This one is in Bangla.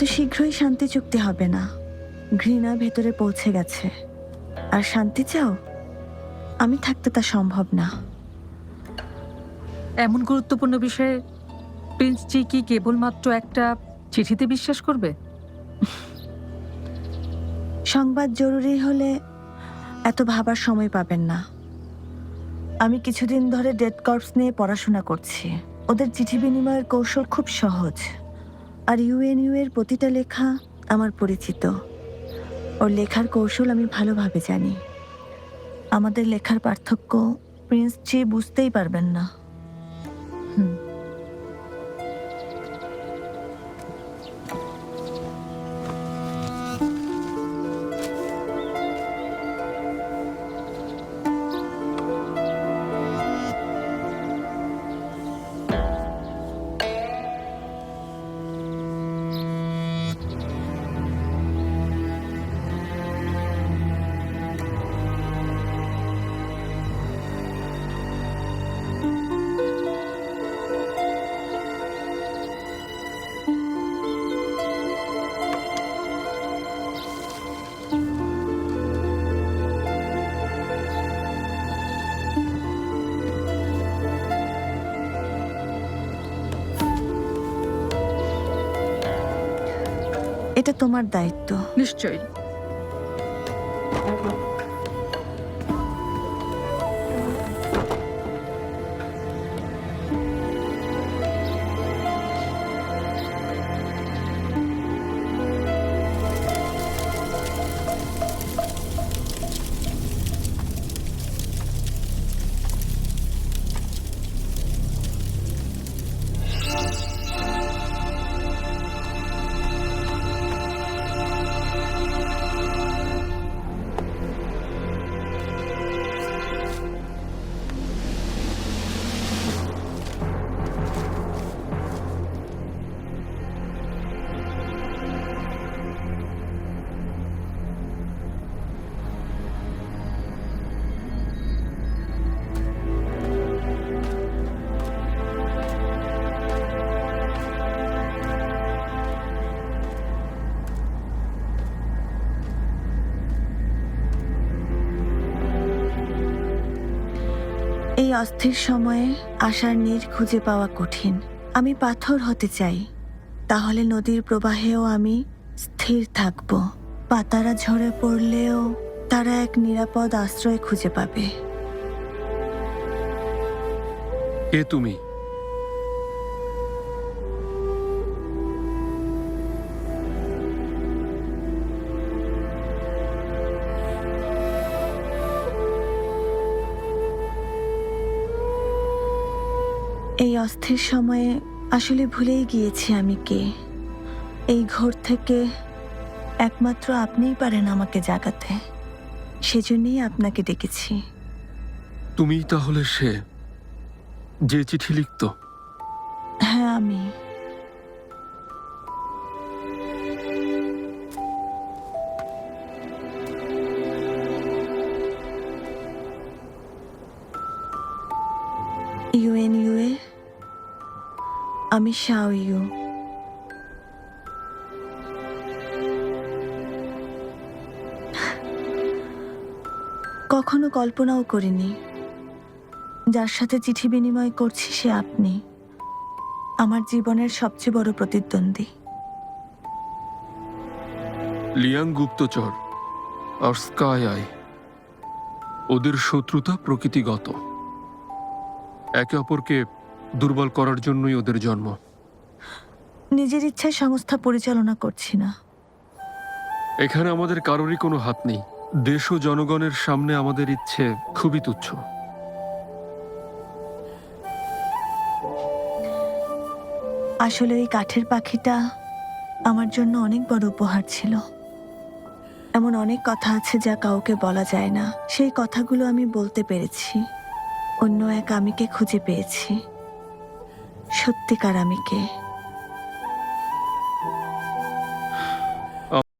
এত শীঘ্রই শান্তি চুক্তি হবে না। ঘৃণা ভেতরে পৌঁছে গেছে। আর শান্তি চাও? আমি থাকতে তা সম্ভব না। এমন গুরুত্বপূর্ণ বিষয়ে প্রিন্স জি কি কেবলমাত্র একটা চিঠিতে বিশ্বাস করবে? সংবাদ জরুরি হলে এত ভাবার সময় পাবেন না। আমি কিছুদিন ধরে ডেড কর্পস নিয়ে পড়াশোনা করছি। ওদের চিঠি বিনিময়ের কৌশল খুব সহজ। আর ইউএনইউ এর প্রতিটা লেখা আমার পরিচিত। ওর লেখার কৌশল আমি ভালোভাবে জানি। আমাদের লেখার পার্থক্য প্রিন্স জি বুঝতেই পারবেন না। এটা তোমার দায়িত্ব। নিশ্চয়ই। এই অস্থির সময়ে আশার নীড় খুঁজে পাওয়া কঠিন। আমি পাথর হতে চাই, তাহলে নদীর প্রবাহেও আমি স্থির থাকব। পাতারা ঝরে পড়লেও তারা এক নিরাপদ আশ্রয় খুঁজে পাবে। কে তুমি? এই অস্থির সময়ে আসলে ভুলেই গিয়েছি আমি কে। এই ঘোর থেকে একমাত্র আপনিই পারেন আমাকে জাগাতে। সেজন্যই আপনাকে ডেকেছি। তুমিই তাহলে সে যে চিঠি লিখত? হ্যাঁ, আমি। ইউএনইউ এ আমি শাও ইউ। কখনো কল্পনাও করিনি যার সাথে চিঠি বিনিময় করছি সে আপনি। আমার জীবনের সবচেয়ে বড় প্রতিদ্বন্দ্বী। লিয়াং গুপ্তচর আর স্কাই আই, ওদের শত্রুতা প্রকৃতিগত। একে অপরকে দুর্বল করার জন্যই ওদের জন্ম। নিজের ইচ্ছায় সংস্থা পরিচালনা করছি না। এখানে আমাদের কারোরই কোনো হাত নেই। দেশ ও জনগণের সামনে আমাদের ইচ্ছে খুবই তুচ্ছ। আসলে ওই কাঠের পাখিটা আমার জন্য অনেক বড় উপহার ছিল। এমন অনেক কথা আছে যা কাউকে বলা যায় না। সেই কথাগুলো আমি বলতে পেরেছি। অন্য এক আমিকে খুঁজে পেয়েছি, সত্যিকার আমিকে।